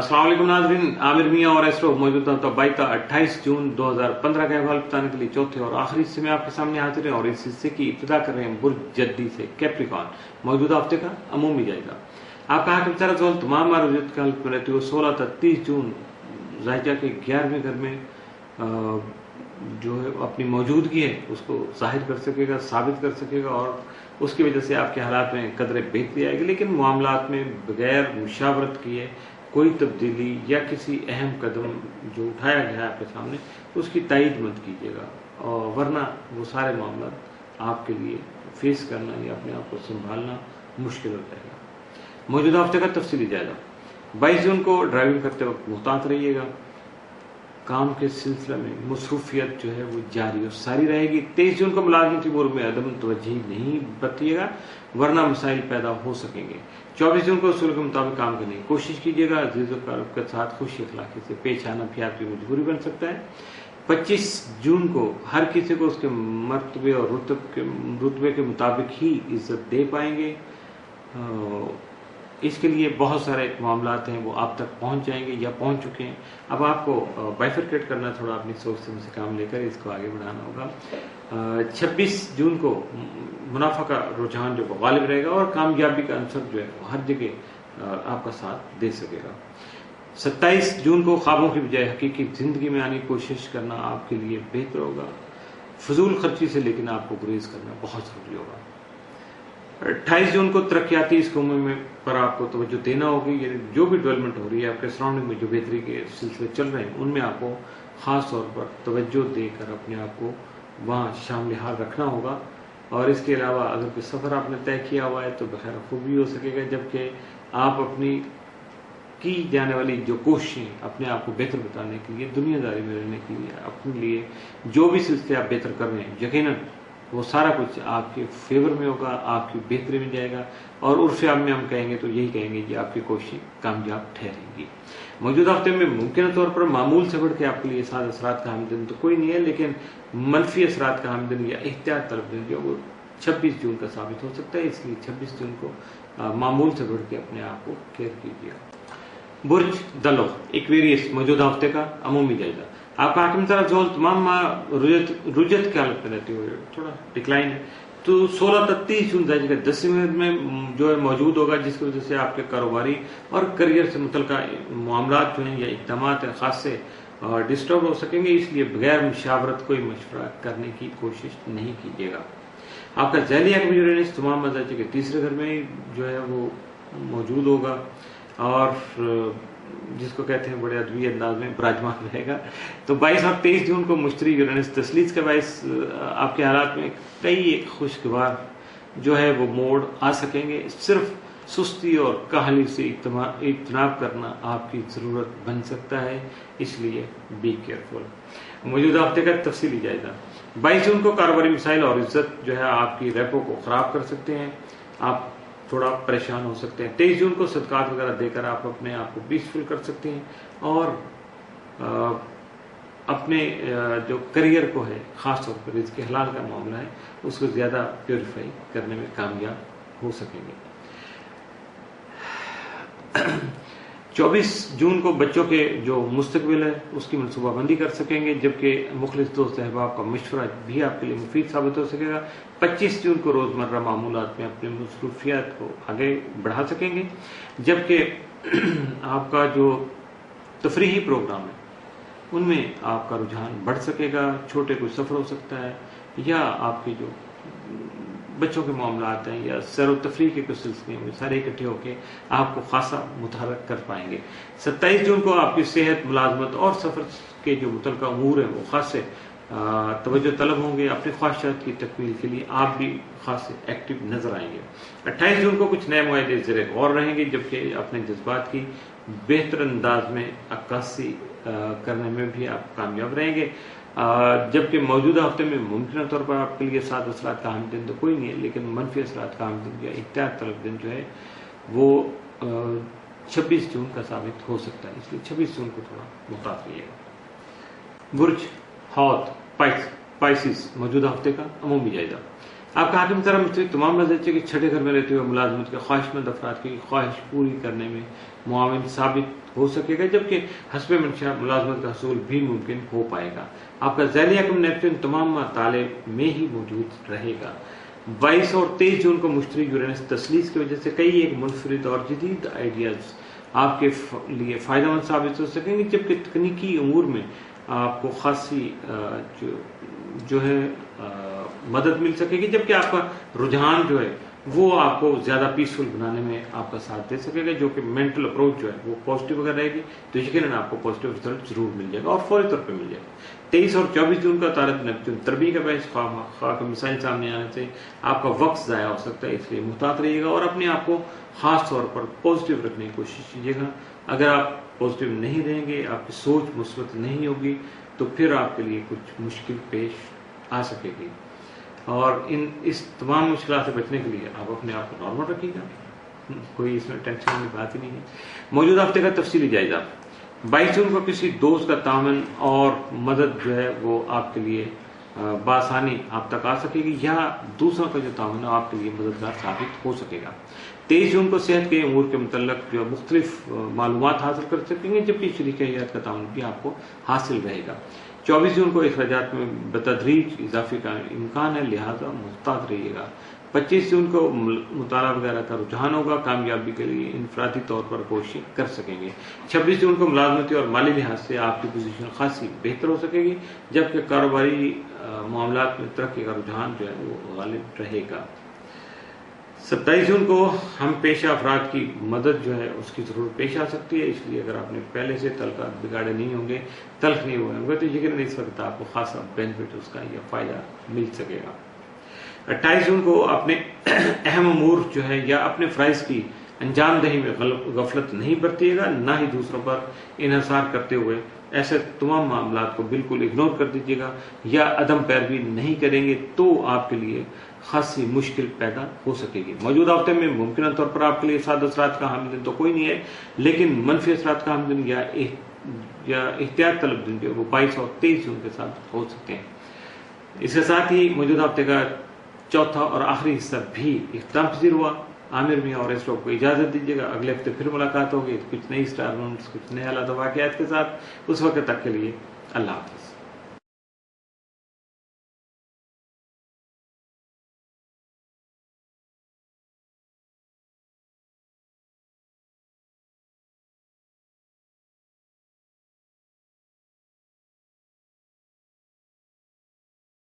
अस्सलाम वालेकुम नाज़रीन, आमिर मियां और एस्ट्रो मौजूदा तबाइता 28 जून 2015 का अहवाल बताने के लिए चौथे और आखिरी हिस्से में आपके सामने हाजिर हैं और इस हिस्से की इब्तिदा कर रहे हैं बुर्ज जद्दी से कैप्रिकॉन। मौजूदा हफ्ते का अमूमी जायजा। आपका हाकिम तरह तमाम मारूजियत का हल्क में रहती है 16 तक 30 जून जायजा के 11वें घर में जो है अपनी मौजूदगी है उसको जाहिर कर सकेगा, साबित कर सकेगा और उसकी वजह से आपके हालात में कदरे बेहतरी आएगी। लेकिन मामलात में बगैर मुशावरत किए कोई तब्दीली या किसी अहम कदम जो उठाया गया है आपके सामने उसकी तायीद मत कीजिएगा, और वरना वो सारे मामला आपके लिए फेस करना या अपने आप को संभालना मुश्किल हो जाएगा। मौजूदा हफ्ते का तफसीली जायजा। 22 जून को ड्राइविंग करते वक्त मुहतात रहिएगा। काम के सिलसिले में मसरूफियत जो है वो जारी और सारी रहेगी। 23 जून को मुलाजिमती उमूर में अदम तवज्जुही नहीं बरतिएगा, वरना मसाइल पैदा हो सकेंगे। 24 जून को उसूल के मुताबिक काम करने की कोशिश कीजिएगा। अजीज़ के साथ खुशी अखलाकी से पेश आना भी आपकी मजबूरी बन सकता है। 25 जून को हर किसी को उसके मर्तबे और रुतबे के मुताबिक ही इज्जत दे पाएंगे। इसके लिए बहुत सारे मामलात हैं वो आप तक पहुंच जाएंगे या पहुंच चुके हैं। अब आपको बाइफरकेट करना, थोड़ा अपनी सोच से काम लेकर इसको आगे बढ़ाना होगा। 26 जून को मुनाफा का रुझान जो गालिब रहेगा और कामयाबी का अंसर जो है हर जगह आपका साथ दे सकेगा। 27 जून को ख्वाबों की बजाय हकीकी जिंदगी में आने की कोशिश करना आपके लिए बेहतर होगा। फजूल खर्ची से लेकिन आपको गुरेज करना बहुत जरूरी होगा। 28 जून को तरक्याती स्कीमों में पर आपको तवज्जो देना होगी। यानी जो भी डेवलपमेंट हो रही है आपके सराउंडिंग में, जो बेहतरी के सिलसिले चल रहे हैं, उनमें आपको खास तौर पर तवज्जो देकर अपने आप को वहाँ शामिल हाल रखना होगा। और इसके अलावा अगर कोई सफ़र आपने तय किया हुआ है तो बखैर खूब भी हो सकेगा, जबकि आप अपनी की जाने वाली जो कोशिशें अपने आप को बेहतर बताने के लिए, दुनियादारी में रहने के लिए, अपने लिए जो भी सिलसिले आप बेहतर कर रहे हैं, यकीनन वो सारा कुछ आपके फेवर में होगा, आपकी बेहतरी में जाएगा। और उर्फ़ आम में हम कहेंगे तो यही कहेंगे कि आपकी कोशिशें कामयाब ठहरेंगी। मौजूदा हफ्ते में मुमकिन तौर पर मामूल से बढ़ के आपके लिए साद असरात का हमदिन तो कोई नहीं है, लेकिन मनफी असरात का हमदिन या एहतियात तलब दिन जो वो 26 जून का साबित हो सकता है। इसलिए 26 जून को मामूल से बढ़ के अपने आप को केयर कीजिएगा। बुर्ज दलो एक्वेरियस। मौजूदा हफ्ते का अमूमी जायजा। आपका हाकिम तमाम रुजत की हालत में रहती हुई थोड़ा डिक्लाइन है, तो 16 तक 30 जून जायजा 10वें में जो है मौजूद होगा, जिसकी वजह से आपके कारोबारी और करियर से मुतल्लिका मामलात जो हैं या इक़दाम हैं खास से डिस्टर्ब हो सकेंगे। इसलिए बगैर मुशावरत कोई मशवरा करने की कोशिश नहीं कीजिएगा। आपका ज़हनी यूरेनस तमाम मजाजी के तीसरे घर में जो है वो मौजूद होगा और जिसको कहते हैं बड़े अदबी अंदाज में विराजमान रहेगा। तो 22 और 23 जून को मुश्तरी यूरेनस तस्लीस के बायस आपके हालात में कई खुशगवार जो है वो मोड़ आ सकेंगे। सिर्फ सुस्ती और काहली से इज्तनाब करना आपकी ज़रूरत बन सकता है, इसलिए बी केयरफुल। मौजूदा हफ्ते का तफसीली जायजा। 22 जून को कारोबारी मिसाइल और इज्जत जो है आपकी रेपो को ख़राब कर सकते हैं, आप थोड़ा परेशान हो सकते हैं। 23 जून को सदकात वगैरह देकर आप अपने आप को पीसफुल कर सकते हैं और अपने जो करियर को है, ख़ास तौर पर इसके हलाल का मामला है, उसको ज़्यादा प्योरीफाई करने में कामयाब हो सकेंगे। 24 जून को बच्चों के जो मुस्तकबिल है उसकी मनसूबाबंदी कर सकेंगे, जबकि मुखलिस दोस्त अहबाब का मशवरा भी आपके लिए मुफीद साबित हो सकेगा। 25 जून को रोज़मर्रा मामूलात में अपनी मसरूफियात को आगे बढ़ा सकेंगे, जबकि आपका जो तफरीही प्रोग्राम है उनमें आपका रुझान बढ़ सकेगा। छोटे कोई सफ़र हो सकता है या आपके जो बच्चों के मामलात हैं या सैर तफरी के कुछ सिलसिले में सारे इकट्ठे होकर आपको खासा मुतहरक कर पाएंगे। 27 जून को आपकी सेहत, मुलाजमत और सफ़र के जो मुतल्लिका अमूर हैं वो खास से तवज्जो तलब होंगे। अपनी ख्वाहिशात की तकमील के लिए आप भी खास से एक्टिव नजर आएंगे। 28 जून को कुछ नए मुआहदे ज़ेरे गौर रहेंगे, जबकि अपने जज्बात की बेहतर अंदाज में अक्कासी करने में भी आप कामयाब रहेंगे। जबकि मौजूदा हफ्ते में मुमकिन तौर पर आपके लिए साद असरात का दिन तो कोई नहीं है, लेकिन मनफी असरात का दिन या इख्तियार तलब दिन जो है वो 26 जून का साबित हो सकता है। इसलिए 26 जून को थोड़ा मुहतात रहिएगा। बुर्ज हौत पाइसिस। मौजूदा हफ्ते का अमूमी जायजा। آپ کا حاکم طرح مختلف تمام نظریے کہ چھٹے گھر میں رہتے ہوئے ملازمت کے خواہشمند افراد کی خواہش پوری کرنے میں معاون ثابت ہو سکے گا، جبکہ حسب منشا ملازمت کا حصول بھی ممکن ہو پائے گا۔ آپ کا ذیلی حاکم نیپچون تمام طالب میں ہی موجود رہے گا۔ 22 اور 23 جون کو مشتری یورینس تسلیس کی وجہ سے کئی ایک منفرد اور جدید آئیڈیاز آپ کے لیے فائدہ مند ثابت ہو سکیں گے، جبکہ تکنیکی امور میں آپ کو خاصی جو ہے مدد مل سکے گی، جبکہ آپ کا رجحان جو ہے وہ آپ کو زیادہ پیسفل بنانے میں آپ کا ساتھ دے سکے گا، جو کہ مینٹل اپروچ جو ہے وہ پازیٹیو اگر رہے گی تو یقیناً آپ کو پازیٹیو رزلٹ ضرور مل جائے گا اور فوری طور پہ مل جائے گا۔ 23 اور 24 جون کا طارق نیپچون تربیت کا باعث خواہ کے مسائل سامنے آنے سے آپ کا وقت ضائع ہو سکتا ہے، اس لیے محتاط رہیے گا اور اپنے آپ کو خاص طور پر پازیٹیو رکھنے کی کوشش کیجیے گا۔ اگر آپ پازیٹیو نہیں رہیں گے، آپ کی سوچ مثبت نہیں ہوگی تو پھر آپ کے لیے کچھ مشکل پیش آ سکے گی، اور اس تمام مشکلات سے بچنے کے لیے آپ اپنے آپ کو نارمل رکھیے گا، کوئی اس میں ٹینشن والی بات ہی نہیں ہے۔ موجودہ ہفتے کا تفصیلی جائزہ 22 جون کو کسی دوست کا تعاون اور مدد جو ہے وہ آپ کے لیے بآسانی آپ تک آ سکے گی، یا دوسروں کا جو تعاون ہے آپ کے لیے مددگار ثابت ہو سکے گا۔ 23 جون کو صحت کے امور کے متعلق جو مختلف معلومات حاصل کر سکیں گے، جبکہ شریک حیات کا تعاون بھی آپ کو حاصل رہے گا۔ 24 جون کو اخراجات میں بتدریج اضافے کا امکان ہے، لہذا محتاط رہیے گا۔ 25 جون کو مطالعہ وغیرہ کا رجحان ہوگا، کامیابی کے لیے انفرادی طور پر کوشش کر سکیں گے۔ 26 جون کو ملازمتی اور مالی لحاظ سے آپ کی پوزیشن خاصی بہتر ہو سکے گی، جبکہ کاروباری معاملات میں ترقی کا رجحان جو ہے وہ غالب رہے گا۔ 27 جون کو ہم پیشہ افراد کی مدد جو ہے اس کی ضرورت پیش آ سکتی ہے، اس لیے اگر آپ نے پہلے سے تعلقات بگاڑے نہیں ہوں گے، تلخ نہیں ہوئے ہوں گے، تو یقیناً اس وقت آپ کو خاصا بینیفٹ اس کا یا فائدہ مل سکے گا۔ 28 جون کو اپنے اہم امور جو ہے یا اپنے فرائض کی انجام دہی میں غفلت نہیں برتیے گا، نہ ہی دوسروں پر انحصار کرتے ہوئے ایسے تمام معاملات کو بالکل اگنور کر دیجیے گا یا عدم پیروی نہیں کریں گے تو آپ کے لیے خاصی مشکل پیدا ہو سکے گی۔ موجودہ ہفتے میں ممکنہ طور پر آپ کے لیے سعد اثرات کا حامل دن تو کوئی نہیں ہے، لیکن منفی اثرات کا حامل دن یا احتیاط طلب دن جو وہ 22 اور 23 جون کے ساتھ ہو سکتے ہیں۔ اس کے ساتھ ہی موجودہ ہفتے کا چوتھا اور آخری حصہ بھی اختتام پذیر ہوا۔ عامر میاں اور اس کو اجازت دیجیے گا، اگلے ہفتے پھر ملاقات ہوگی کچھ نئی اسٹار مومنٹس، کچھ نئے حالات و واقعات کے ساتھ۔ اس وقت تک کے لیے اللہ حافظ۔